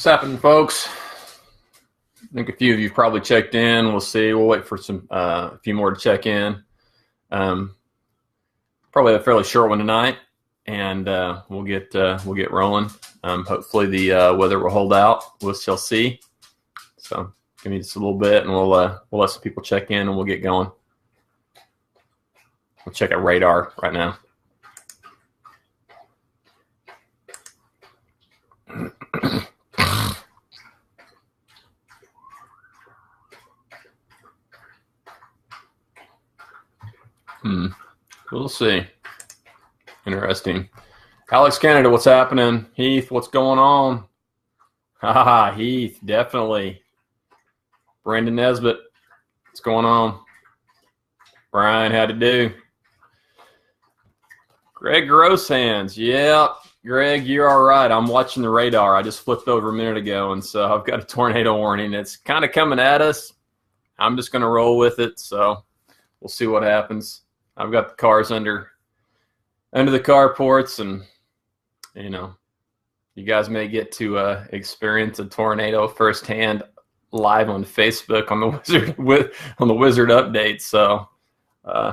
What's happening, folks? I think a few of you probably checked in. We'll see. We'll wait for a few more to check in. Probably a fairly short one tonight, and we'll get rolling. Hopefully the weather will hold out. We shall see. So give me just a little bit, and we'll let some people check in, and we'll get going. We'll check our radar right now. We'll see. Interesting. Alex Canada, what's happening? Heath, what's going on? Haha, Heath, definitely. Brandon Nesbitt, what's going on? Brian, how'd it do? Greg Grosshands, yeah. Greg, you're all right. I'm watching the radar. I just flipped over a minute ago, and so I've got a tornado warning. It's kind of coming at us. I'm just going to roll with it, so we'll see what happens. I've got the cars under the carports, and you guys may get to experience a tornado firsthand live on Facebook on the Wizard update. So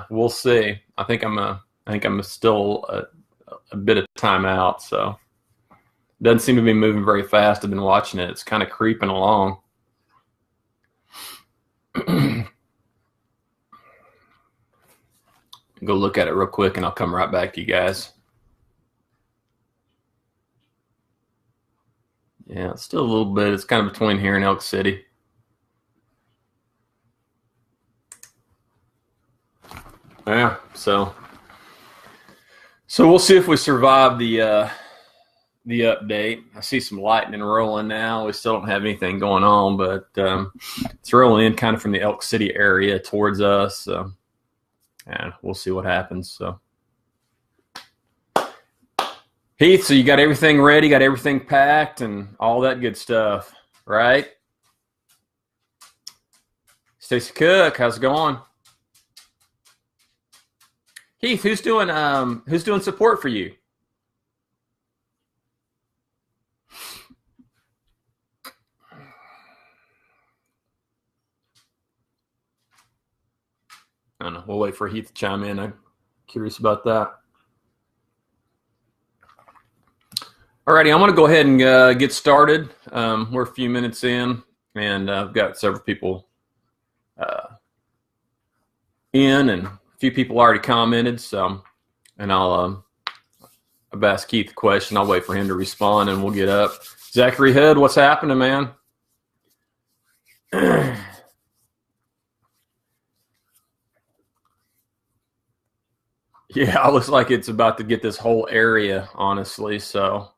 we'll see. I think I'm still a bit of time out. So it doesn't seem to be moving very fast. I've been watching it. It's kind of creeping along. Go look at it real quick, and I'll come right back to you guys. Yeah, it's still a little bit. It's kind of between here and Elk City. Yeah, so we'll see if we survive the update. I see some lightning rolling now. We still don't have anything going on, but it's rolling in kind of from the Elk City area towards us. And we'll see what happens. So, Heath, so you got everything ready, got everything packed, and all that good stuff, right? Stacy Cook, how's it going? Heath, who's doing support for you? I don't know. We'll wait for Heath to chime in. I'm curious about that. Alrighty, I'm going to go ahead and get started. We're a few minutes in, and I've got several people in, and a few people already commented. So, and I've asked Keith a question. I'll wait for him to respond, and we'll get up. Zachary Hood, what's happening, man? Yeah, it looks like it's about to get this whole area, honestly. So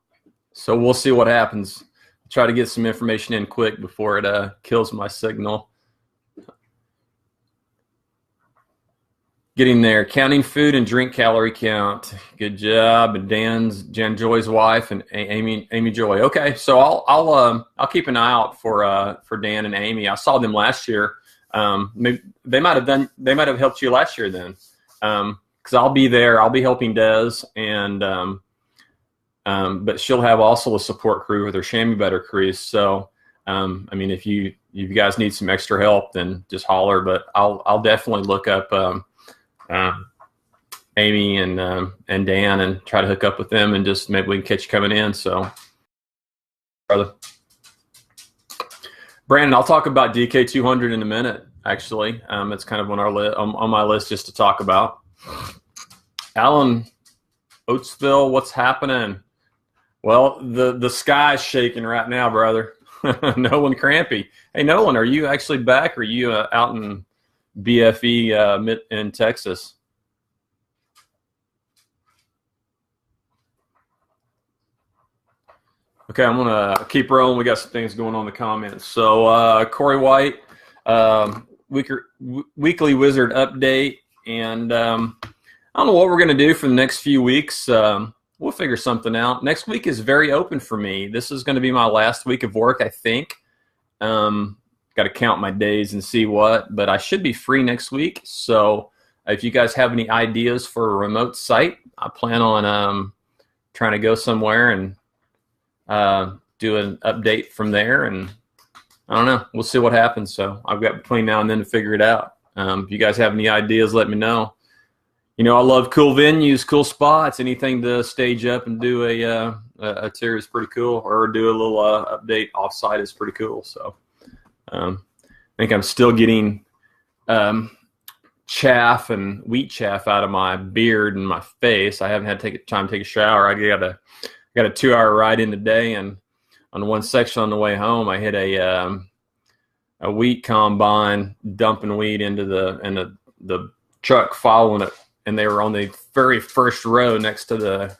we'll see what happens. Try to get some information in quick before it kills my signal. Getting there. Counting food and drink calorie count. Good job. And Jan Joy's wife and Amy Joy. Okay, so I'll keep an eye out for Dan and Amy. I saw them last year. Maybe they might have helped you last year then. Because I'll be there. I'll be helping Des, and but she'll have also a support crew with her chamois butter crease. So, I mean, if you guys need some extra help, then just holler. But I'll definitely look up Amy and Dan and try to hook up with them, and just maybe we can catch you coming in. So, brother, Brandon, I'll talk about DK 200 in a minute. Actually, it's kind of on my list just to talk about. Alan Oatsville, what's happening? Well, the sky's shaking right now, brother. Nolan Crampy. Hey, Nolan, are you actually back, or are you out in BFE in Texas? Okay, I'm going to keep rolling. We got some things going on in the comments. So, Corey White, weekly Wizard update, and I don't know what we're going to do for the next few weeks. We'll figure something out. Next week is very open for me. This is going to be my last week of work, I think. Got to count my days and see but I should be free next week. So if you guys have any ideas for a remote site, I plan on trying to go somewhere and do an update from there, and I don't know. We'll see what happens. So I've got between now and then to figure it out. If you guys have any ideas, let me know. I love cool venues, cool spots. Anything to stage up and do a tier is pretty cool, or do a little update offsite is pretty cool. So I think I'm still getting chaff and wheat chaff out of my beard and my face. I haven't had time to take a shower. I got a 2-hour ride in today, and on one section on the way home, I hit a wheat combine dumping wheat into the truck following it, and they were on the very first row next to the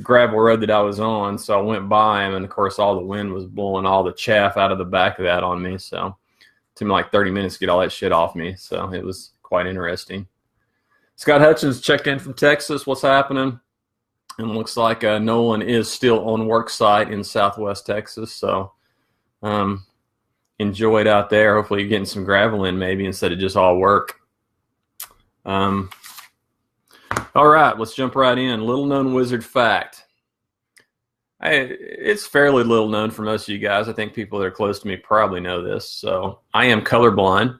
gravel road that I was on. So I went by them, and of course all the wind was blowing all the chaff out of the back of that on me. So it took me like 30 minutes to get all that shit off me. So it was quite interesting. Scott Hutchins checked in from Texas. What's happening? And it looks like Nolan is still on work site in Southwest Texas. So enjoy it out there. Hopefully you're getting some gravel in maybe instead of just all work. All right, let's jump right in. Little known wizard fact. It's fairly little known for most of you guys. I think people that are close to me probably know this. So I am colorblind,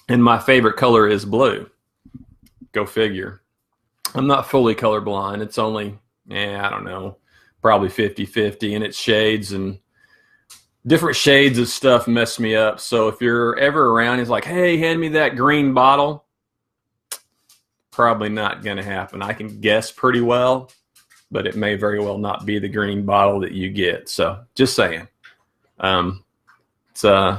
and my favorite color is blue. Go figure. I'm not fully colorblind. It's only, I don't know, probably 50-50, and it's shades, and different shades of stuff mess me up. So if you're ever around, he's like, hey, hand me that green bottle. Probably not going to happen. I can guess pretty well, but it may very well not be the green bottle that you get. So just saying. It's been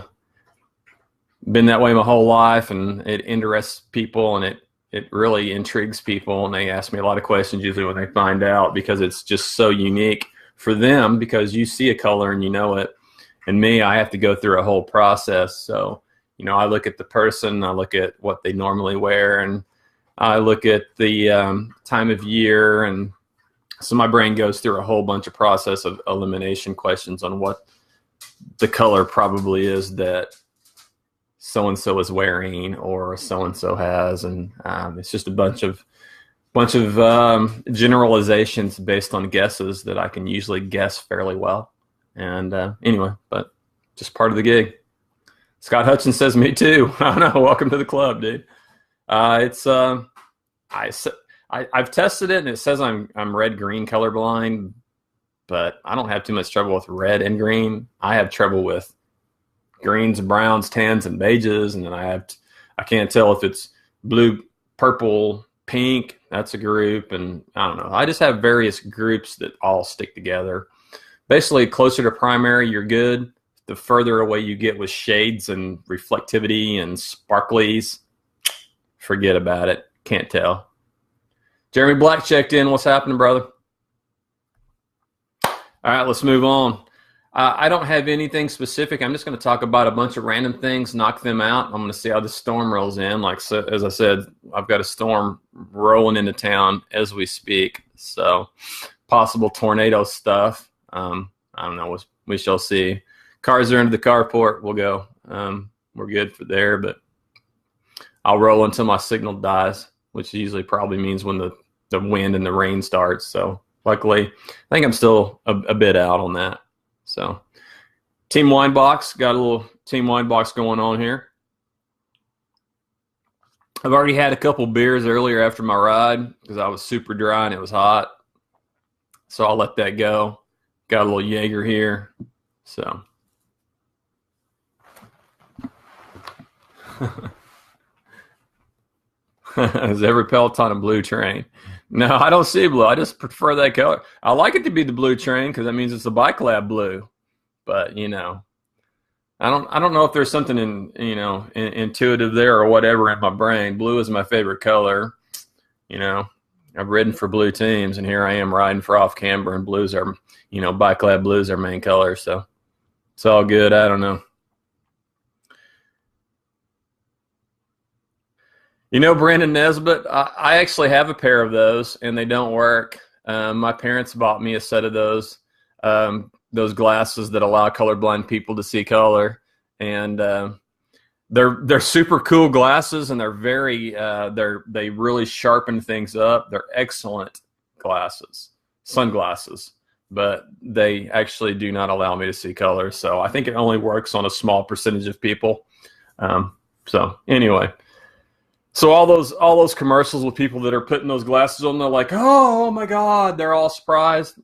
that way my whole life, and it interests people, and it really intrigues people, and they ask me a lot of questions usually when they find out, because it's just so unique for them, because you see a color and you know it. And me, I have to go through a whole process. So, I look at the person, I look at what they normally wear, and I look at the time of year. And so my brain goes through a whole bunch of process of elimination questions on what the color probably is that so-and-so is wearing or so-and-so has. And it's just a bunch of generalizations based on guesses that I can usually guess fairly well. And anyway, but just part of the gig. Scott Hutchins says, me too. I don't know. Welcome to the club, dude. I've tested it, and it says I'm red-green colorblind, but I don't have too much trouble with red and green. I have trouble with greens, browns, tans, and beiges, and then I can't tell if it's blue, purple, pink. That's a group, and I don't know. I just have various groups that all stick together. Basically, closer to primary, you're good. The further away you get with shades and reflectivity and sparklies, forget about it. Can't tell. Jeremy Black checked in. What's happening, brother? All right, let's move on. I don't have anything specific. I'm just going to talk about a bunch of random things, knock them out. I'm going to see how the storm rolls in. As I said, I've got a storm rolling into town as we speak. So possible tornado stuff. I don't know. We shall see. Cars are into the carport. We'll go. We're good for there, but I'll roll until my signal dies, which usually probably means when the wind and the rain starts. So luckily, I think I'm still a bit out on that. So Team Winebox, got a little Team Winebox going on here. I've already had a couple beers earlier after my ride because I was super dry and it was hot. So I'll let that go. Got a little Jaeger here. So is every Peloton a blue train? No, I don't see blue. I just prefer that color. I like it to be the blue train because that means it's the Bike Lab blue. But I don't know if there's something intuitive there or whatever in my brain. Blue is my favorite color. I've ridden for blue teams, and here I am riding for off camber, and blues are, Bike Lab blues are main color. So it's all good. I don't know. Brandon Nesbitt, I actually have a pair of those, and they don't work. My parents bought me a set of those glasses that allow colorblind people to see color, and they're super cool glasses, and they're very they really sharpen things up. They're excellent glasses. sunglasses, but they actually do not allow me to see color. So I think it only works on a small percentage of people. So anyway, so all those commercials with people that are putting those glasses on, they're like, oh my God, they're all surprised.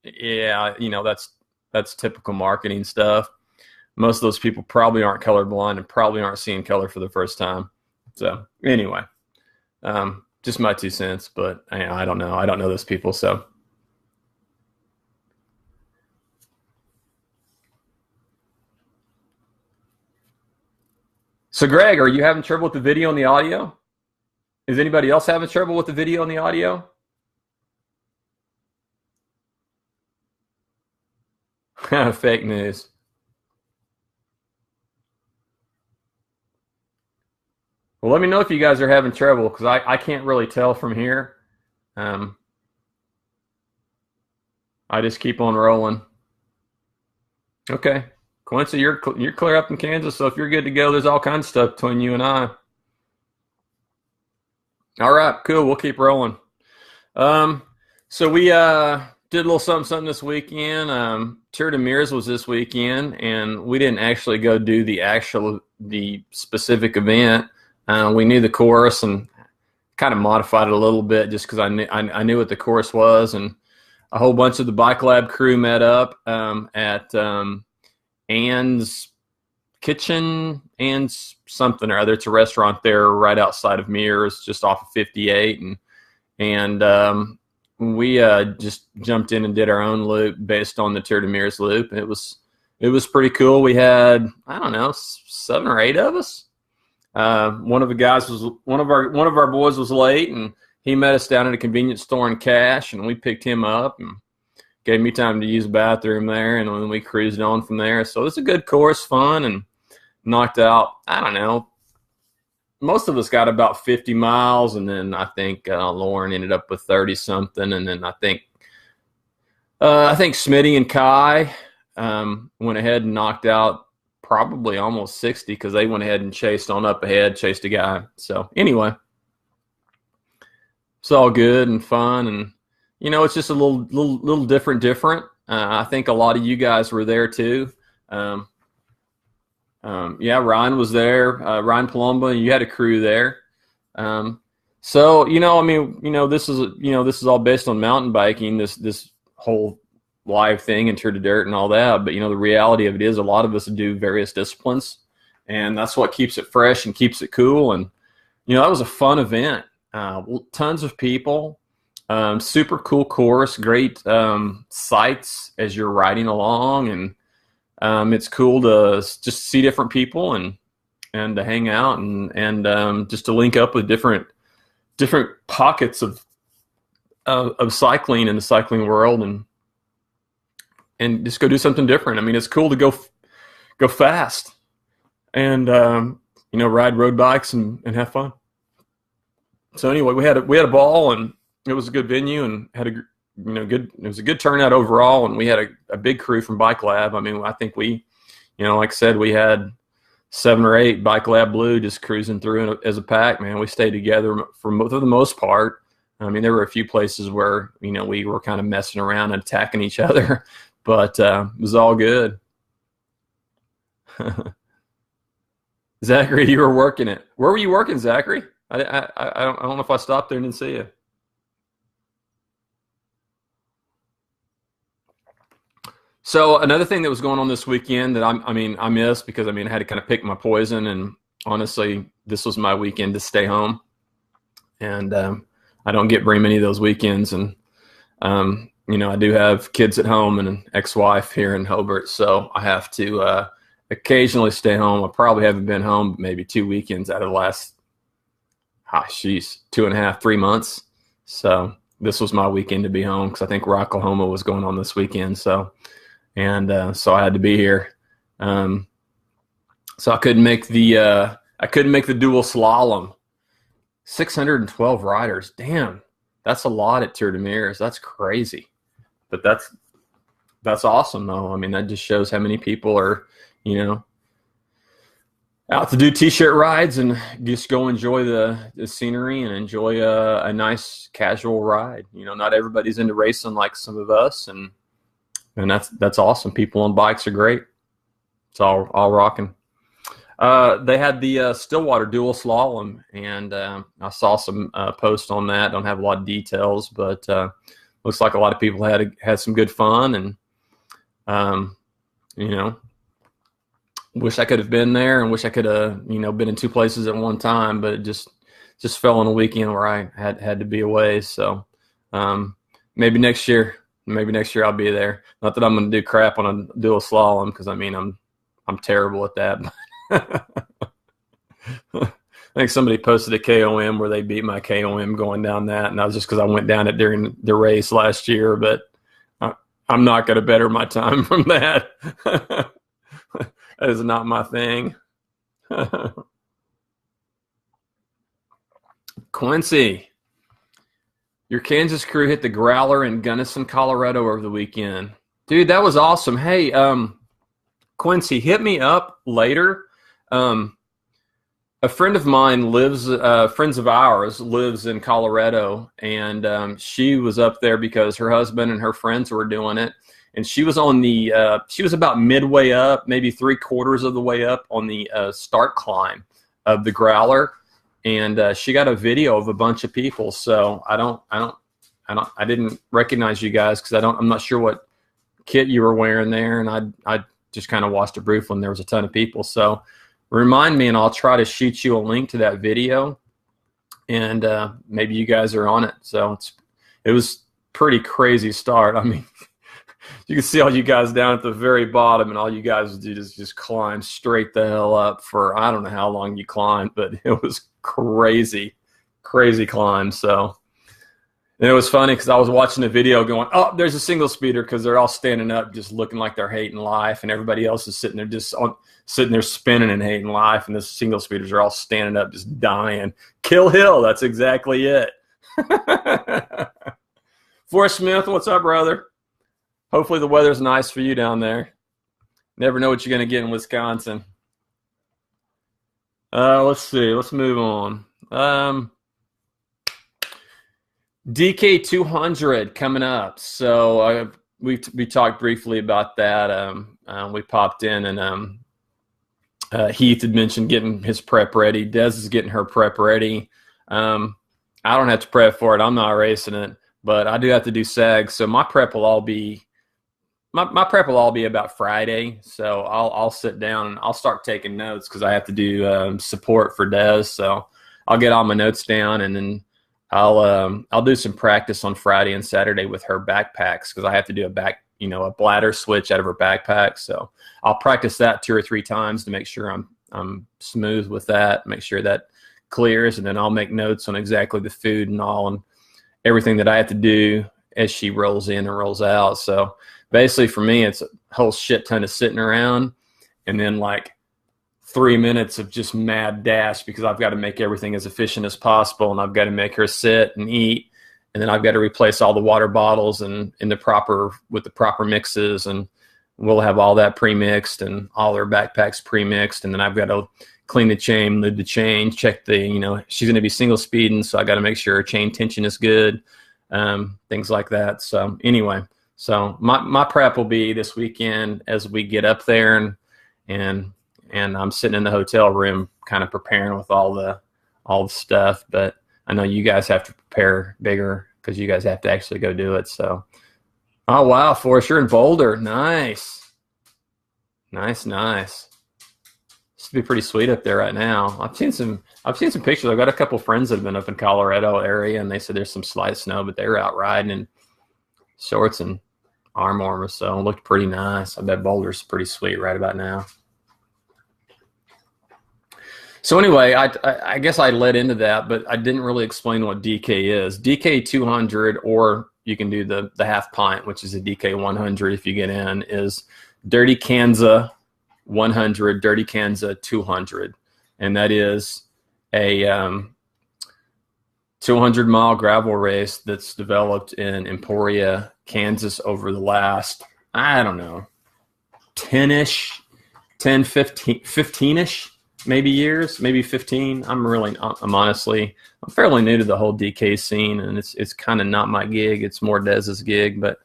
Yeah, that's typical marketing stuff. Most of those people probably aren't colorblind and probably aren't seeing color for the first time. So anyway, just my 2 cents, but I don't know. I don't know those people, so. So Greg, are you having trouble with the video and the audio? Is anybody else having trouble with the video and the audio? Fake news. Well, let me know if you guys are having trouble, because I can't really tell from here. I just keep on rolling. Okay. Quincy, you're clear up in Kansas, so if you're good to go, there's all kinds of stuff between you and I. All right, cool. We'll keep rolling. So we did a little something this weekend. TdD was this weekend, and we didn't actually go do the specific event. We knew the course and kind of modified it a little bit just because I knew what the course was, and a whole bunch of the Bike Lab crew met up at Ann's Kitchen, Ann's something or other. It's a restaurant there right outside of Mears, just off of 58, and we just jumped in and did our own loop based on the TdD loop. It was pretty cool. We had, I don't know, 7 or 8 of us. One of our boys was late, and he met us down at a convenience store in Cache, and we picked him up and gave me time to use the bathroom there, and then we cruised on from there. So it's a good course, fun, and knocked out, I don't know, most of us got about 50 miles, and then I think Lauren ended up with 30 something, and then I think Smitty and Kai went ahead and knocked out probably almost 60, because they went ahead and chased on up ahead, chased a guy. So anyway, it's all good and fun, and it's just a little different. I think a lot of you guys were there too. Yeah, Ryan was there. Ryan Palumba, you had a crew there. So this is all based on mountain biking. This whole live thing and Tour de Dirt and all that. But the reality of it is, a lot of us do various disciplines, and that's what keeps it fresh and keeps it cool. And that was a fun event. Tons of people. Super cool course. Great sights as you're riding along, and it's cool to just see different people and to hang out and just to link up with different pockets of cycling in the cycling world, and just go do something different. I mean, it's cool to go fast and ride road bikes and have fun. So anyway, we had a ball, and it was a good venue, and had a good. It was a good turnout overall, and we had a big crew from Bike Lab. I mean, I think we, like I said, we had 7 or 8 Bike Lab Blue just cruising through as a pack. Man, we stayed together for the most part. I mean, there were a few places where we were kind of messing around and attacking each other, but it was all good. Zachary, you were working it. Where were you working, Zachary? I don't know if I stopped there and didn't see you. So another thing that was going on this weekend that I missed, because I had to kind of pick my poison, and honestly, this was my weekend to stay home, and I don't get very many of those weekends, and I do have kids at home and an ex-wife here in Hobart, so I have to occasionally stay home. I probably haven't been home maybe 2 weekends out of the last 2.5, 3 months. So this was my weekend to be home, because I think Rocklahoma was going on this weekend. So I had to be here. So I couldn't make the dual slalom. 612 riders. Damn, that's a lot at TdD. That's crazy. But that's awesome though. I mean, that just shows how many people are, out to do t-shirt rides and just go enjoy the scenery and enjoy a nice casual ride. You know, not everybody's into racing like some of us, and that's awesome. People on bikes are great. It's all rocking. They had the Stillwater dual slalom, and I saw some posts on that. Don't have a lot of details, but looks like a lot of people had some good fun, and you know, wish I could have been there, and wish I could have been in two places at one time, but it just fell on a weekend where I had to be away. So maybe next year I'll be there. Not that I'm going to do crap on a dual slalom, because I mean I'm terrible at that. I think somebody posted a KOM where they beat my KOM going down that, and that was just because I went down it during the race last year. But I'm not going to better my time from that. That is not my thing. Quincy, your Kansas crew hit the Growler in Gunnison, Colorado over the weekend. Dude, that was awesome. Hey, Quincy, hit me up later. A friend of mine friends of ours lives in Colorado, and she was up there because her husband and her friends were doing it. And she was on she was about midway up, maybe 3/4 of the way up on the start climb of the Growler. And she got a video of a bunch of people. So I didn't recognize you guys, because I'm not sure what kit you were wearing there. And I just kind of watched it briefly, and there was a ton of people. So remind me, and I'll try to shoot you a link to that video, and maybe you guys are on it. So it was pretty crazy start. I mean, you can see all you guys down at the very bottom, and all you guys do is just climb straight the hell up for, I don't know how long you climbed, but it was crazy climb. So, and it was funny because I was watching the video going, oh, there's a single speeder, because they're all standing up just looking like they're hating life, and everybody else is sitting there spinning and hating life, and the single speeders are all standing up just dying. Kill Hill, that's exactly it. Forrest Smith, what's up, brother? Hopefully the weather's nice for you down there. Never know what you're going to get in Wisconsin. Let's see. Let's move on. DK 200 coming up. So we talked briefly about that. We popped in, and Heath had mentioned getting his prep ready. Des is getting her prep ready. I don't have to prep for it. I'm not racing it, but I do have to do SAG. So my prep will all be about Friday. So I'll sit down and I'll start taking notes, because I have to do support for Des. So I'll get all my notes down, and then I'll do some practice on Friday and Saturday with her backpacks, because I have to do a bladder switch out of her backpack. So I'll practice that 2 or 3 times to make sure I'm smooth with that, make sure that clears, and then I'll make notes on exactly the food and all, and everything that I have to do as she rolls in and rolls out. So basically for me, it's a whole shit ton of sitting around, and then like 3 minutes of just mad dash, because I've got to make everything as efficient as possible, and I've got to make her sit and eat, and then I've got to replace all the water bottles and with the proper mixes, and we'll have all that pre-mixed and all her backpacks pre-mixed, and then I've got to clean the chain, lube the chain, check she's going to be single speeding, so I got to make sure her chain tension is good, things like that. So anyway, so my prep will be this weekend as we get up there, and I'm sitting in the hotel room kind of preparing with all the stuff. But I know you guys have to prepare bigger, because you guys have to actually go do it. So, oh wow, Forrest, you're in Boulder. Nice. This would be pretty sweet up there right now. I've seen some pictures. I've got a couple friends that have been up in Colorado area, and they said there's some slight snow, but they were out riding in shorts and arm warmers, so it looked pretty nice. I bet Boulder's pretty sweet right about now. So anyway, I guess I led into that, but I didn't really explain what DK is. DK 200, or you can do the half pint, which is a DK 100 if you get in, is Dirty Kansas 100, Dirty Kansas 200. And that is a 200-mile gravel race that's developed in Emporia, Kansas over the last, I don't know, 15-ish maybe years, maybe 15. I'm honestly, I'm fairly new to the whole DK scene, and it's kind of not my gig. It's more Dez's gig, but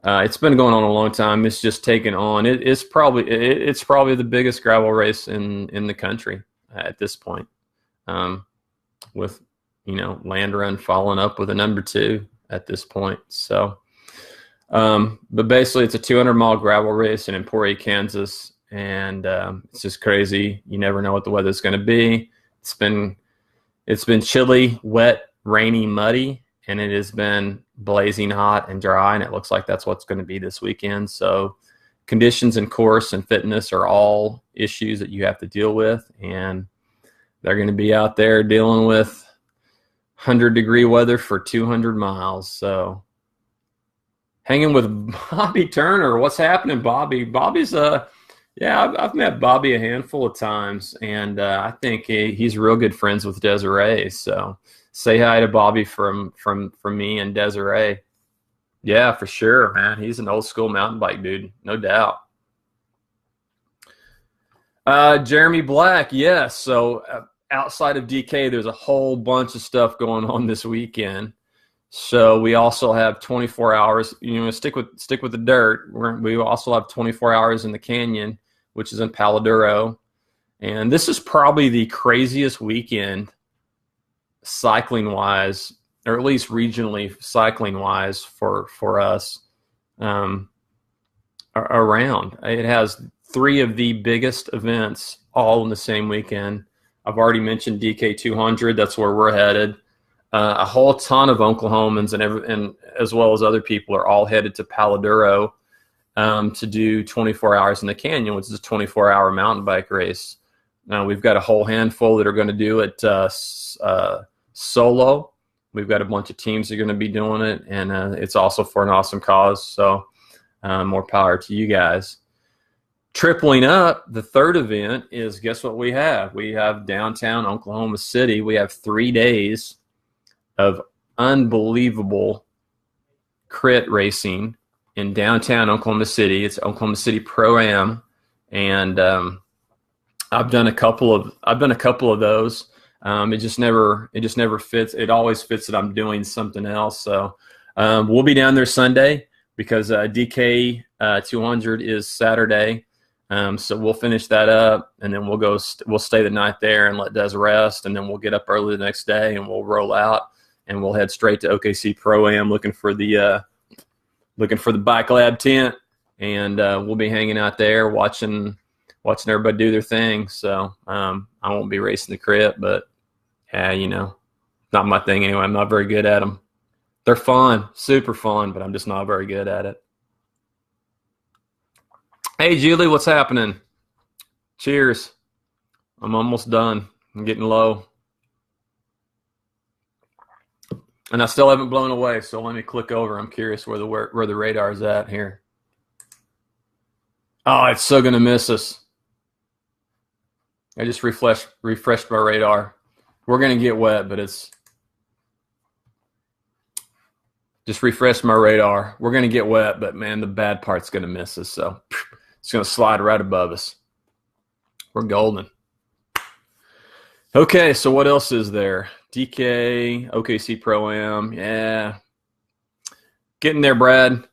it's been going on a long time. It's just taken on. It's probably the biggest gravel race in the country at this point, with Land Run following up with a number 2 at this point. So, but basically, it's a 200-mile gravel race in Emporia, Kansas. And it's just crazy. You never know what the weather's going to be. It's been chilly, wet, rainy, muddy, and it has been blazing hot and dry, and it looks like that's what's going to be this weekend. So conditions and course and fitness are all issues that you have to deal with, and they're going to be out there dealing with 100-degree weather for 200 miles. So hanging with Bobby Turner. What's happening, Bobby? Bobby's yeah, I've met Bobby a handful of times, and I think he's real good friends with Desiree. So say hi to Bobby from me and Desiree. Yeah, for sure, man. He's an old school mountain bike dude, no doubt. Jeremy Black, yes. So outside of DK, there's a whole bunch of stuff going on this weekend. So we also have 24 hours. Stick with the dirt. We also have 24 hours in the canyon, which is in Paladuro, and this is probably the craziest weekend cycling-wise, or at least regionally cycling-wise for us around. It has 3 of the biggest events all in the same weekend. I've already mentioned DK 200. That's where we're headed. A whole ton of Oklahomans and as well as other people are all headed to Paladuro to do 24 hours in the canyon, which is a 24-hour mountain bike race. Now we've got a whole handful that are going to do it solo. We've got a bunch of teams that are going to be doing it, and it's also for an awesome cause. So more power to you guys. Tripling up, the third event is, guess what we have? We have downtown Oklahoma City. We have 3 days of unbelievable crit racing in downtown Oklahoma City. It's Oklahoma City Pro-Am, and I've done a couple of those. It just never fits. It always fits that I'm doing something else. So we'll be down there Sunday because DK 200 is Saturday. So we'll finish that up, and then we'll stay the night there and let Des rest, and then we'll get up early the next day and we'll roll out, and we'll head straight to OKC Pro-Am looking for the Bike Lab tent, and we'll be hanging out there watching everybody do their thing. So I won't be racing the crit, but not my thing anyway. I'm not very good at them. They're fun, super fun, but I'm just not very good at it. Hey, Julie, what's happening? Cheers. I'm almost done. I'm getting low. And I still haven't blown away, so let me click over. I'm curious where the radar is at here. Oh, it's so going to miss us. I just refreshed my radar. We're going to get wet, but it's just refreshed my radar. We're going to get wet, but man, the bad part's going to miss us, so it's going to slide right above us. We're golden. Okay, so what else is there? DK, OKC Pro-Am, yeah. Getting there, Brad.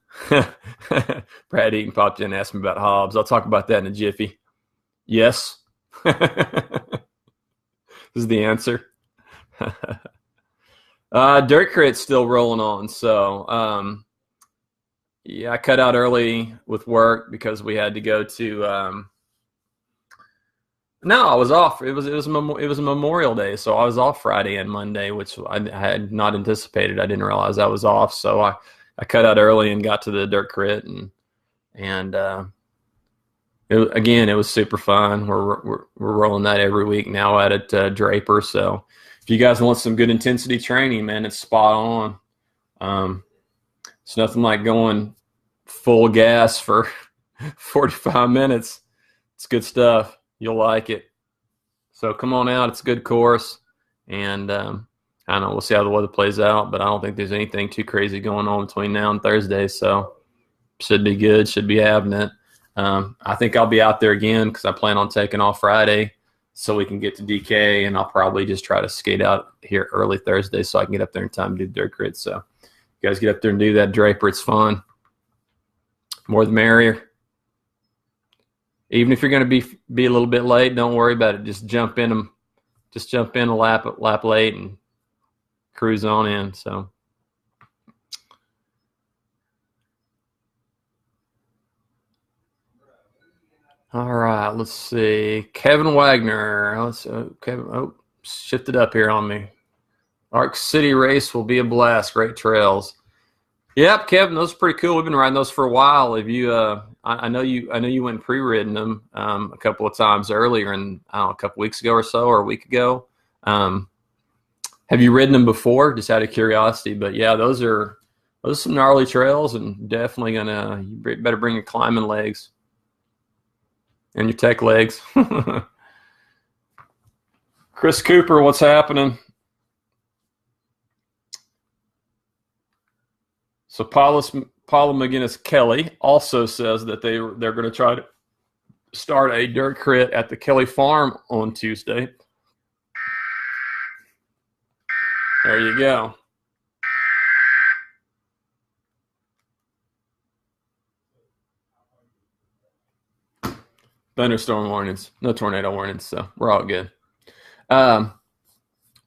Brad Eaton popped in and asked me about Hobbs. I'll talk about that in a jiffy. Yes. This is the answer. Dirt Crit's still rolling on, so yeah, I cut out early with work because we had to go to no, I was off. It was a Memorial Day, so I was off Friday and Monday, which I had not anticipated. I didn't realize I was off, so I cut out early and got to the Dirt Crit, and it was super fun. We're rolling that every week now out at Draper. So if you guys want some good intensity training, man, it's spot on. It's nothing like going full gas for 45 minutes. It's good stuff. You'll like it. So come on out. It's a good course. And I don't know. We'll see how the weather plays out, but I don't think there's anything too crazy going on between now and Thursday. So should be good. Should be having it. I think I'll be out there again because I plan on taking off Friday so we can get to DK, and I'll probably just try to skate out here early Thursday so I can get up there in time to do dirt crit. So you guys get up there and do that, Draper. It's fun. More the merrier. Even if you're going to be a little bit late, don't worry about it. Just jump in them. Just jump in a lap late and cruise on in. So. All right, let's see. Kevin Wagner. Kevin. Oh, shifted up here on me. Arc City race will be a blast. Great trails. Yep, Kevin, those are pretty cool. We've been riding those for a while. Have you? I know you went and pre-ridden them a couple of times earlier, and I don't know, a couple weeks ago or so, or a week ago. Have you ridden them before? Just out of curiosity. But yeah, those are some gnarly trails, and definitely you better bring your climbing legs and your tech legs. Chris Cooper, what's happening? So Paula McGinnis Kelly also says that they're going to try to start a dirt crit at the Kelly Farm on Tuesday. There you go. Thunderstorm warnings, no tornado warnings, so we're all good.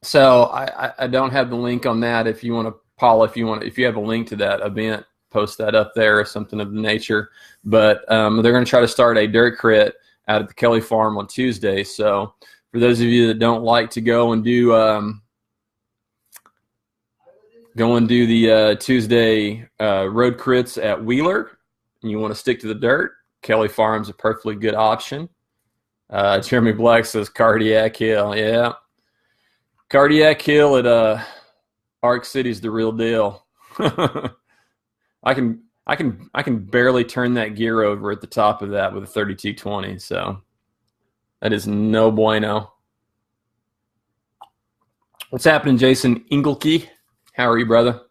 So I don't have the link on that. If you want to, Paula, if you have a link to that event, post that up there or something of the nature. But they're going to try to start a dirt crit out at the Kelly Farm on Tuesday. So for those of you that don't like to go and do the Tuesday road crits at Wheeler, and you want to stick to the dirt, Kelly Farm's a perfectly good option. Jeremy Black says Cardiac Hill. Yeah. Cardiac Hill at Arc City's the real deal. I can barely turn that gear over at the top of that with a 3220, so that is no bueno. What's happening, Jason Ingelke? How are you, brother?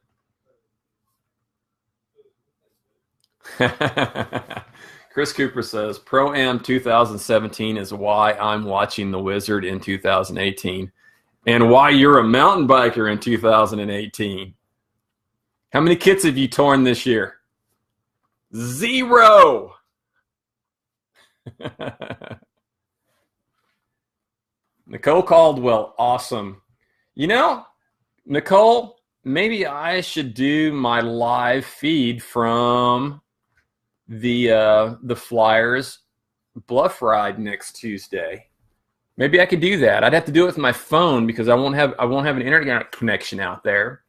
Chris Cooper says, Pro-Am 2017 is why I'm watching The Wizard in 2018 and why you're a mountain biker in 2018. How many kits have you torn this year? 0. Nicole Caldwell, awesome. You know, Nicole, maybe I should do my live feed from the Flyers Bluff Ride next Tuesday. Maybe I could do that. I'd have to do it with my phone because I won't have an internet connection out there.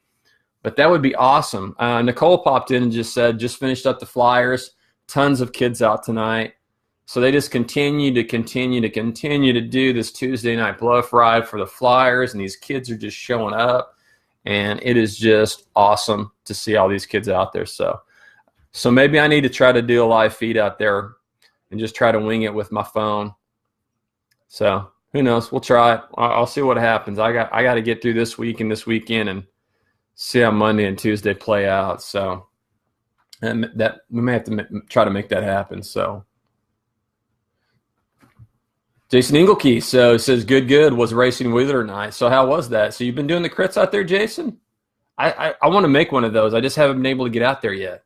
But that would be awesome. Nicole popped in and just said, just finished up the Flyers. Tons of kids out tonight. So they just continue to do this Tuesday night Bluff Ride for the Flyers, and these kids are just showing up. And it is just awesome to see all these kids out there. So maybe I need to try to do a live feed out there and just try to wing it with my phone. So who knows? We'll try it. I'll see what happens. I got to get through this week and this weekend and see how Monday and Tuesday play out. So and that we may have to try to make that happen. So Jason Ingelke says good was racing Wheeler tonight. So how was that? So you've been doing the crits out there, Jason? I want to make one of those. I just haven't been able to get out there yet.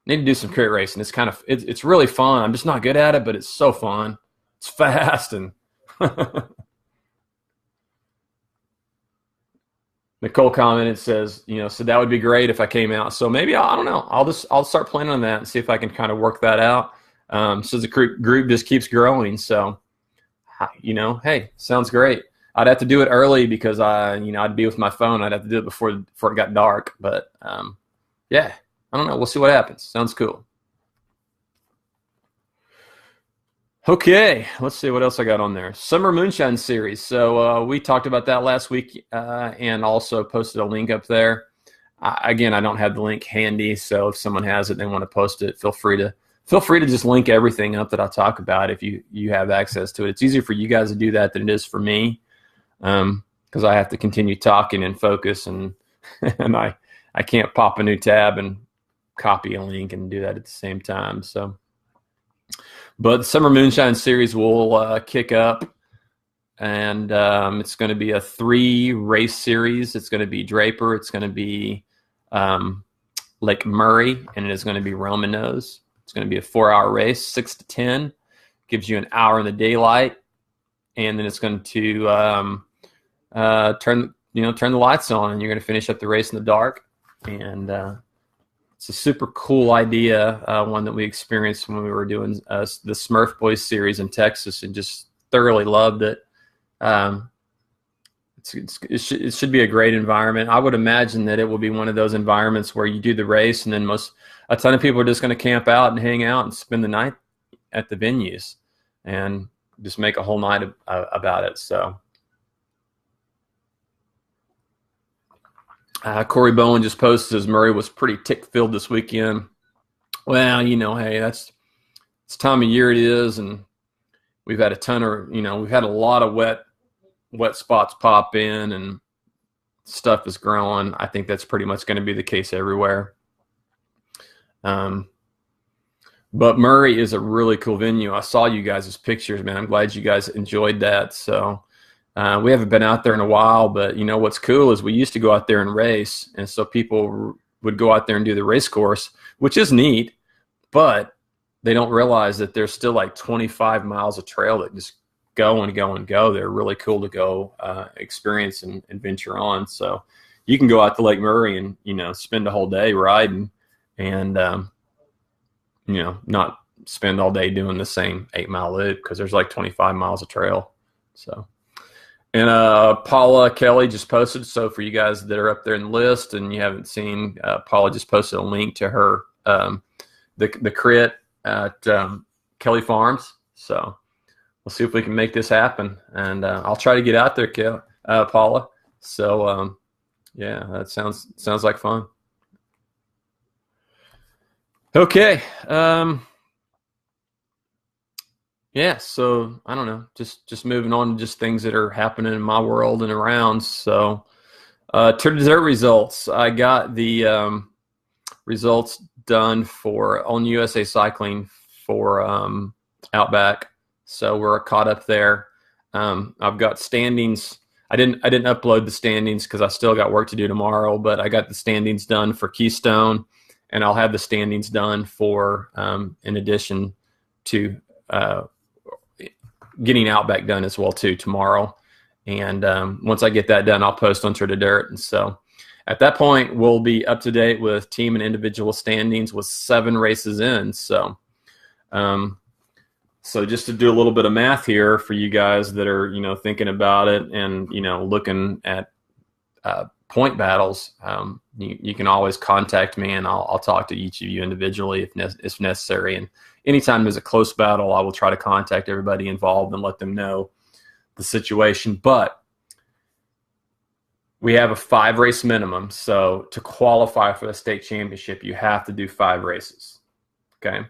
Need to do some crit racing. It's it's really fun. I'm just not good at it, but it's so fun. It's fast and Nicole commented, says, so that would be great if I came out. So maybe I don't know. I'll start planning on that and see if I can kind of work that out. So the group just keeps growing. So, hey, sounds great. I'd have to do it early because I'd be with my phone. I'd have to do it before it got dark. But yeah, I don't know. We'll see what happens. Sounds cool. Okay, let's see what else I got on there. Summer Moonshine series. So we talked about that last week and also posted a link up there. Again, I don't have the link handy, so if someone has it, they want to post it, feel free to just link everything up that I talk about if you have access to it. It's easier for you guys to do that than it is for me because I have to continue talking and focus, and I can't pop a new tab and copy a link and do that at the same time. So But the Summer Moonshine Series will kick up, and it's going to be a 3-race series. It's going to be Draper, it's going to be Lake Murray, and it is going to be Roman Nose. It's going to be a 4-hour race, 6 to 10. Gives you an hour in the daylight, and then it's going to turn the lights on, and you're going to finish up the race in the dark. And it's a super cool idea, one that we experienced when we were doing the Smurf Boys series in Texas, and just thoroughly loved it. It should be a great environment. I would imagine that it will be one of those environments where you do the race, and then a ton of people are just going to camp out and hang out and spend the night at the venues and just make a whole night about it. So Corey Bowen just posted, as Murray was pretty tick-filled this weekend. Well, hey, it's time of year it is, and we've had we've had a lot of wet spots pop in, and stuff is growing. I think that's pretty much going to be the case everywhere. But Murray is a really cool venue. I saw you guys' pictures, man. I'm glad you guys enjoyed that. So we haven't been out there in a while, but what's cool is we used to go out there and race, and so people would go out there and do the race course, which is neat, but they don't realize that there's still like 25 miles of trail that just go and go and go. They're really cool to go experience and venture on. So you can go out to Lake Murray and spend a whole day riding, and not spend all day doing the same 8-mile loop, because there's like 25 miles of trail. So, and Paula Kelly just posted. So for you guys that are up there in the list and you haven't seen, Paula just posted a link to her the crit at Kelly Farms. So we'll see if we can make this happen, and I'll try to get out there, Paula. So yeah, that sounds like fun. Okay. Yeah, so I don't know, just moving on to just things that are happening in my world and around. So TdD Results. I got the results done on USA Cycling for Outback. So we're caught up there. I've got standings. I didn't upload the standings because I still got work to do tomorrow, but I got the standings done for Keystone, and I'll have the standings done for, in addition to getting Outback done as well too tomorrow. And once I get that done, I'll post on TdD. And so at that point, we'll be up to date with team and individual standings with 7 races in. So, so just to do a little bit of math here for you guys that are, thinking about it and, looking at point battles, you can always contact me, and I'll talk to each of you individually if necessary. And anytime there's a close battle, I will try to contact everybody involved and let them know the situation. But we have a 5-race minimum. So to qualify for the state championship, you have to do 5 races. Okay.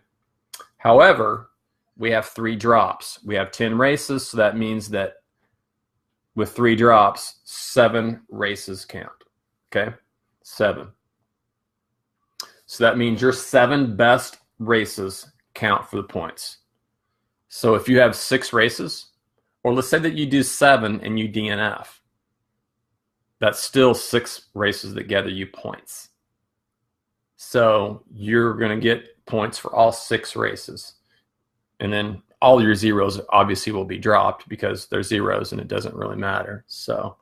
However, we have 3 drops. We have 10 races. So that means that with 3 drops, 7 races count. Okay. 7. So that means your 7 best races count for the points. So if you have 6 races, or let's say that you do 7 and you DNF, that's still 6 races that gather you points. So you're going to get points for all 6 races. And then all your zeros obviously will be dropped because they're zeros and it doesn't really matter. So,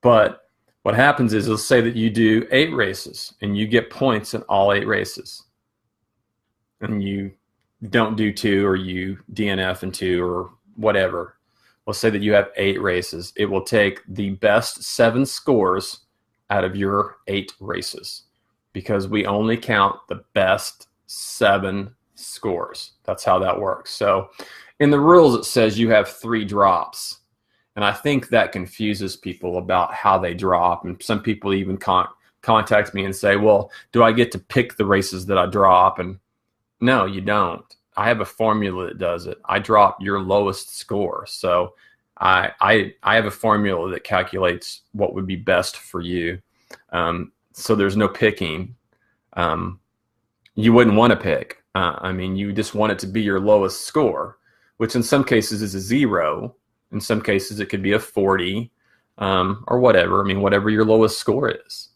but what happens is, let's say that you do 8 races and you get points in all 8 races, and you don't do 2, or you DNF in 2 or whatever. Let's say that you have 8 races. It will take the best 7 scores out of your 8 races, because we only count the best 7 scores. That's how that works. So in the rules, it says you have 3 drops. And I think that confuses people about how they drop. And some people even contact me and say, well, do I get to pick the races that I drop? And no, you don't. I have a formula that does it. I drop your lowest score. So I have a formula that calculates what would be best for you. So there's no picking. You wouldn't want to pick. I mean, you just want it to be your lowest score, which in some cases is a 0. In some cases, it could be a 40 or whatever. I mean, whatever your lowest score is,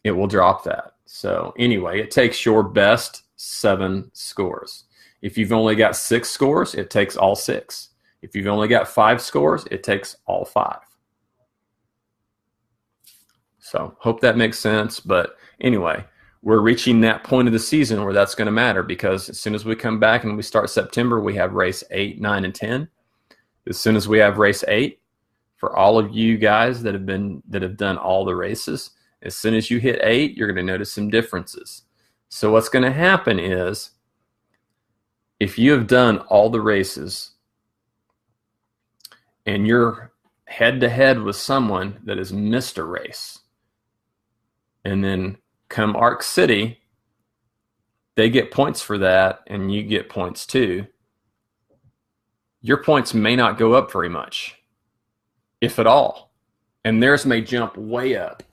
it will drop that. So anyway, it takes your best 7 scores. If you've only got 6 scores, it takes all 6. If you've only got 5 scores, it takes all 5. So hope that makes sense. But anyway, we're reaching that point of the season where that's going to matter, because as soon as we come back and we start September, we have race 8, 9, and 10. As soon as we have race 8, for all of you guys that have done all the races, as soon as you hit 8, you're going to notice some differences. So what's going to happen is, if you have done all the races and you're head-to-head with someone that has missed a race, and then come Arc City, they get points for that, and you get points too. Your points may not go up very much, if at all, and theirs may jump way up.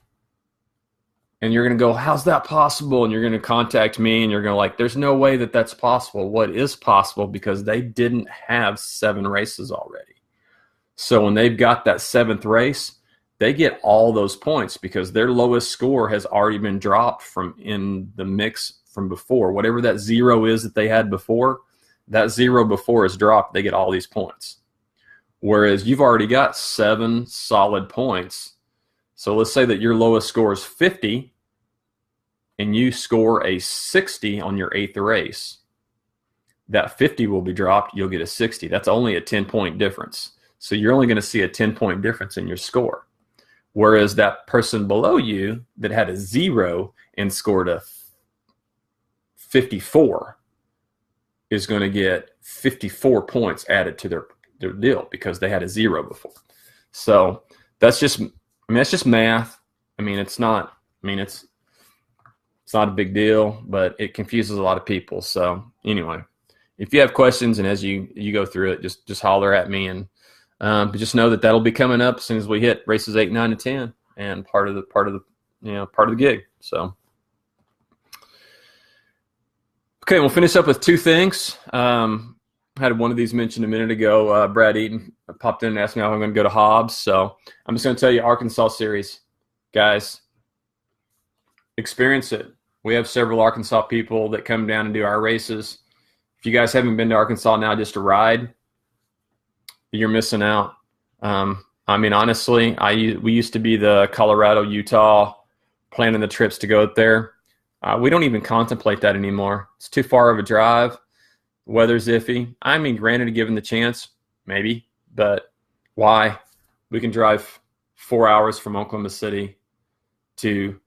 And you're going to go, how's that possible? And you're going to contact me, and you're going to like, there's no way that that's possible. What is possible? Because they didn't have 7 races already. So when they've got that 7th race, they get all those points because their lowest score has already been dropped from in the mix from before. Whatever that 0 is that they had before, that 0 before is dropped. They get all these points. Whereas you've already got 7 solid points. So let's say that your lowest score is 50 and you score a 60 on your 8th race. That 50 will be dropped. You'll get a 60. That's only a 10-point difference. So you're only going to see a 10-point difference in your score. Whereas that person below you that had a 0 and scored a 54 is going to get 54 points added to their deal because they had a 0 before. So that's just, that's just math. It's not a big deal, but it confuses a lot of people. So anyway, if you have questions and as you go through it, just holler at me, and but just know that that'll be coming up as soon as we hit races 8, 9, and 10, and part of the gig. So okay, we'll finish up with 2 things. I had one of these mentioned a minute ago. Brad Eaton popped in and asked me how I'm going to go to Hobbs. So I'm just going to tell you, Arkansas series, guys, experience it. We have several Arkansas people that come down and do our races. If you guys haven't been to Arkansas now just to ride, you're missing out. Honestly, we used to be the Colorado, Utah, planning the trips to go up there. We don't even contemplate that anymore. It's too far of a drive. Weather's iffy. Granted, given the chance, maybe, but why? We can drive 4 hours from Oklahoma City to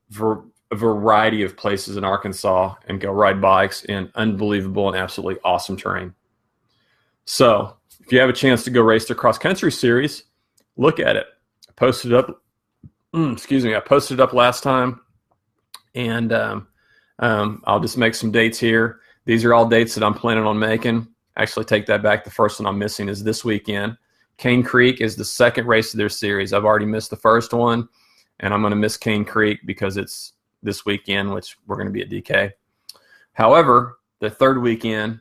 a variety of places in Arkansas and go ride bikes in unbelievable and absolutely awesome terrain. So if you have a chance to go race the cross country series, look at it. I posted it up last time, and I'll just make some dates here. These are all dates that I'm planning on making. Actually, take that back. The first one I'm missing is this weekend. Cane Creek is the 2nd race of their series. I've already missed the first one, and I'm going to miss Cane Creek because it's this weekend, which we're going to be at DK. However, the 3rd weekend,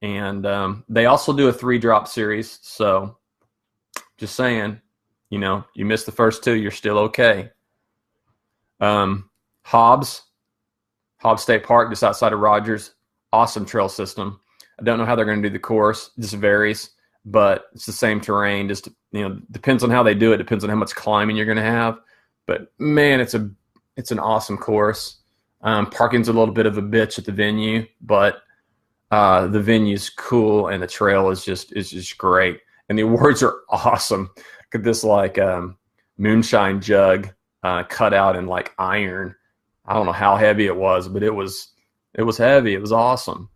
and they also do a 3-drop series. So just saying, you missed the first 2, you're still okay. Hobbs State Park, just outside of Rogers, awesome trail system. I don't know how they're going to do the course. This varies, but it's the same terrain. Just, depends on how they do it. Depends on how much climbing you're going to have. But man, it's an awesome course. Parking's a little bit of a bitch at the venue, but the venue's cool and the trail is just great. And the awards are awesome. Look at this Moonshine jug cut out in iron. I don't know how heavy it was, but it was heavy. It was awesome.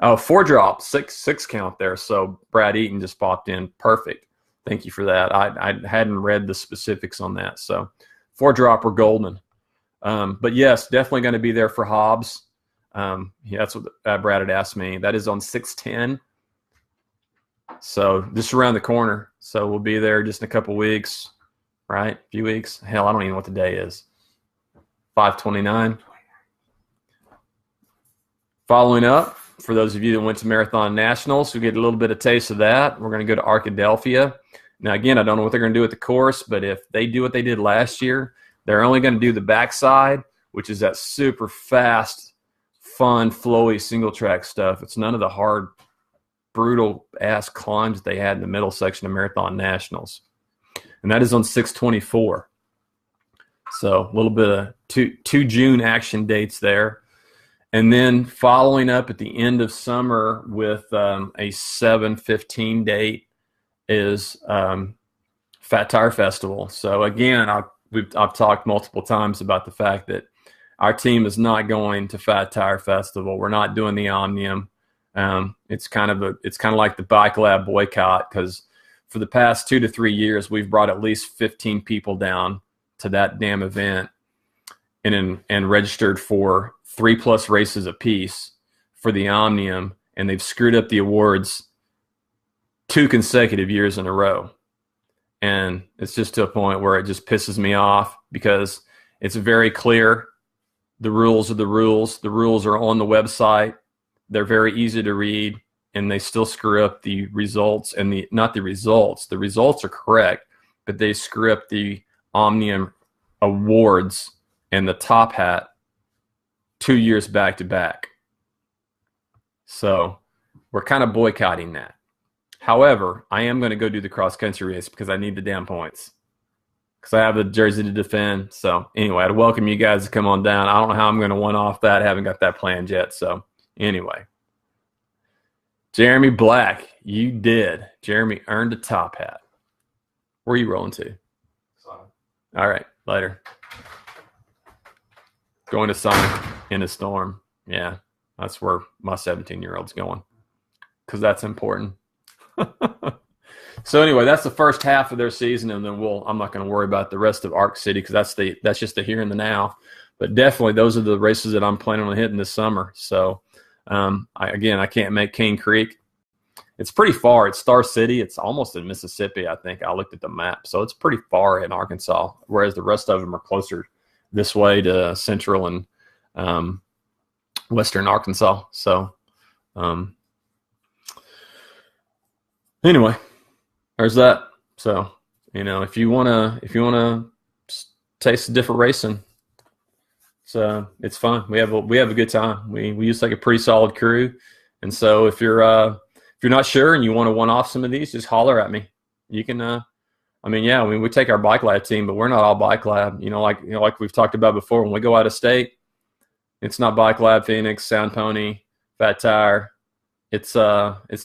Oh, 4-drop, six count there. So Brad Eaton just popped in. Perfect. Thank you for that. I hadn't read the specifics on that. So 4-drop or golden. But yes, definitely going to be there for Hobbs. That's what Brad had asked me. That is on 6/10. So just around the corner. So we'll be there just in a couple weeks, right? A few weeks. Hell, I don't even know what the day is. 5/29. Following up, for those of you that went to Marathon Nationals, we get a little bit of taste of that. We're going to go to Arkadelphia. Now, again, I don't know what they're going to do with the course, but if they do what they did last year, they're only going to do the backside, which is that super fast, fun, flowy single track stuff. It's none of the hard, brutal ass climbs that they had in the middle section of Marathon Nationals. And that is on 6/24. So a little bit of two June action dates there. And then following up at the end of summer with a 7/15 date is Fat Tire Festival. So again, I've talked multiple times about the fact that our team is not going to Fat Tire Festival. We're not doing the Omnium. It's kind of like the Bike Lab boycott, because for the past 2 to 3 years, we've brought at least 15 people down to that damn event and registered for 3+ races apiece for the Omnium, and they've screwed up the awards 2 consecutive years in a row. And it's just to a point where it just pisses me off, because it's very clear. The rules are the rules. The rules are on the website. They're very easy to read, and they still screw up the results and not the results. The results are correct, but they screw up the Omnium awards and the top hat 2 years back to back. So we're kind of boycotting that. However, I am going to go do the cross country race because I need the damn points, because I have a jersey to defend. So anyway, I'd welcome you guys to come on down. I don't know how I'm going to one off that. I haven't got that planned yet. So anyway, Jeremy Black, you did. Jeremy earned a top hat. Where are you rolling to? All right, later. Going to Sonic in a storm. Yeah, that's where my 17-year-old's going, because that's important. So anyway, that's the first half of their season, and then I'm not going to worry about the rest of Arc City, because that's just the here and the now. But definitely, those are the races that I'm planning on hitting this summer. So I can't make Cane Creek. It's pretty far. It's Star City. It's almost in Mississippi, I think. I looked at the map. So it's pretty far in Arkansas, whereas the rest of them are closer this way to central and western Arkansas. So anyway, there's that. So, if you wanna taste a different racing, it's fun. We have a good time. We used to like a pretty solid crew, and so if you're not sure and you want to one off some of these, just holler at me. You can. We take our Bike Lab team, but we're not all Bike Lab. Like we've talked about before, when we go out of state, it's not Bike Lab Phoenix, Sound Pony, Fat Tire. It's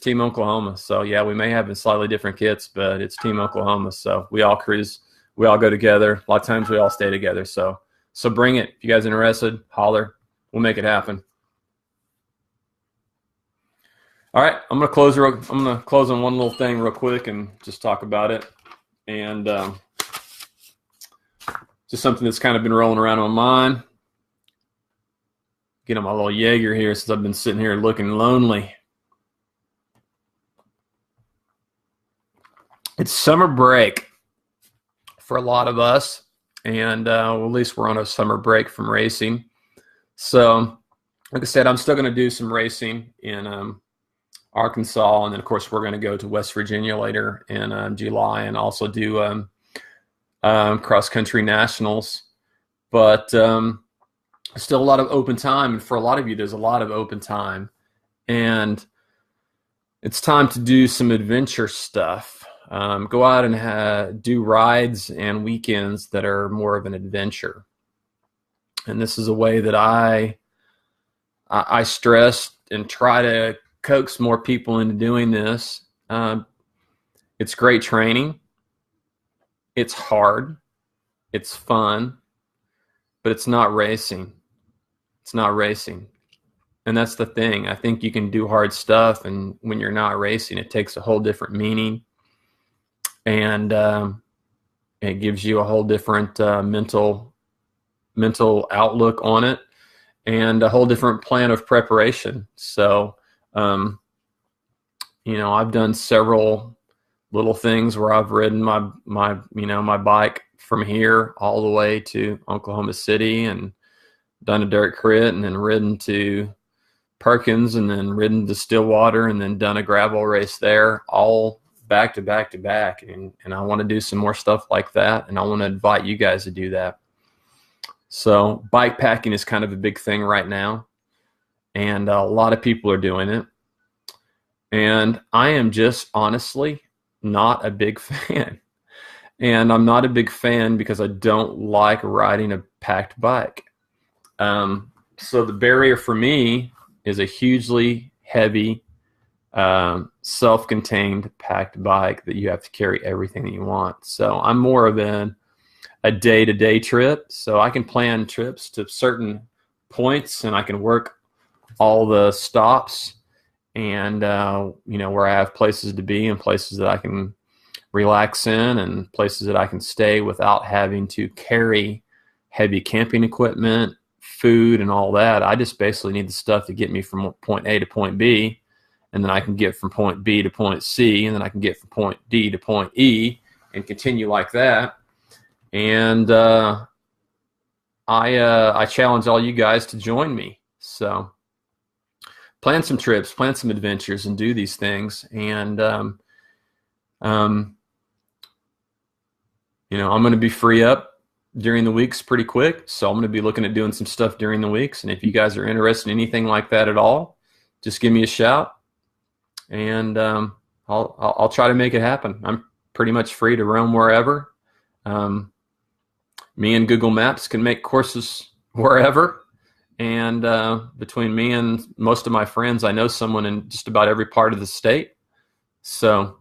Team Oklahoma. So yeah, we may have slightly different kits, but it's Team Oklahoma. So we all cruise, we all go together. A lot of times we all stay together. So bring it. If you guys are interested, holler. We'll make it happen. All right, I'm gonna close on one little thing real quick and just talk about it. And just something that's kind of been rolling around on my mind. Get on my little Jaeger here, since I've been sitting here looking lonely. It's summer break for a lot of us, and at least we're on a summer break from racing. So, like I said, I'm still going to do some racing in Arkansas, and then of course we're going to go to West Virginia later in July, and also do cross country nationals. But still a lot of open time, and for a lot of you, there's a lot of open time, and it's time to do some adventure stuff. Go out and do rides and weekends that are more of an adventure. And this is a way that I stress and try to coax more people into doing this. It's great training. It's hard. It's fun. But it's not racing. It's not racing. And that's the thing. I think you can do hard stuff, and when you're not racing, it takes a whole different meaning. And it gives you a whole different mental outlook on it, and a whole different plan of preparation. So, I've done several little things where I've ridden my bike from here all the way to Oklahoma City, and done a dirt crit, and then ridden to Perkins, and then ridden to Stillwater, and then done a gravel race there, all back to back to back. And I want to do some more stuff like that, and I want to invite you guys to do that. So bike packing is kind of a big thing right now, and a lot of people are doing it. And I am just honestly not a big fan. And I'm not a big fan because I don't like riding a packed bike. So the barrier for me is a hugely heavy, self-contained packed bike that you have to carry everything that you want. So I'm more of a day-to-day trip. So I can plan trips to certain points, and I can work all the stops, and where I have places to be and places that I can relax in and places that I can stay without having to carry heavy camping equipment, food, and all that. I just basically need the stuff to get me from point A to point B, and then I can get from point B to point C, and then I can get from point D to point E and continue like that. And I challenge all you guys to join me. So plan some trips, plan some adventures, and do these things. And I'm going to be free up during the weeks pretty quick, so I'm going to be looking at doing some stuff during the weeks. And if you guys are interested in anything like that at all, just give me a shout, and I'll try to make it happen. I'm pretty much free to roam wherever. Me and Google Maps can make courses wherever, and between me and most of my friends, I know someone in just about every part of the state. So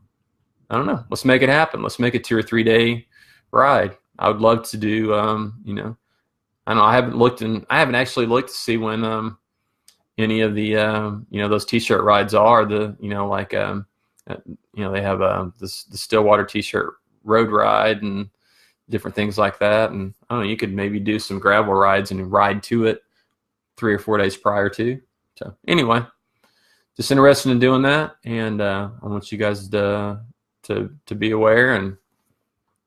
I don't know. Let's make it happen. Let's make a 2 or 3 day ride. I would love to do, I don't know. I haven't actually looked to see when any of the, those t-shirt rides are. They have the Stillwater t-shirt road ride and different things like that. And I don't know, you could maybe do some gravel rides and ride to it 3 or 4 days prior to. So anyway, just interested in doing that, and I want you guys to be aware and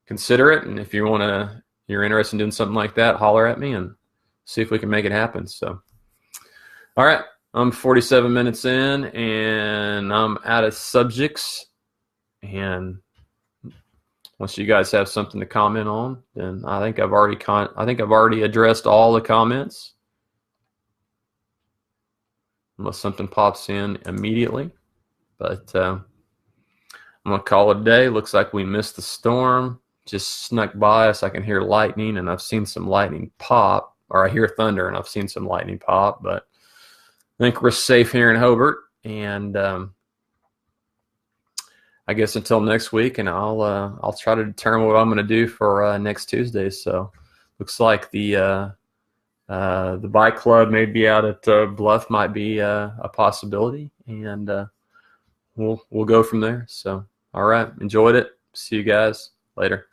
consider it. And if you're interested in doing something like that, holler at me and see if we can make it happen. So, all right, I'm 47 minutes in, and I'm out of subjects. And once you guys have something to comment on, then I think I've already addressed all the comments, unless something pops in immediately. But I'm going to call it a day. Looks like we missed the storm. Just snuck by us. I can hear lightning, and I've seen some lightning pop, or I hear thunder, and I've seen some lightning pop. But I think we're safe here in Hobart. And I guess until next week, and I'll try to determine what I'm going to do for next Tuesday. So looks like the bike club maybe out at Bluff might be a possibility, and we'll go from there. So all right, enjoyed it. See you guys later.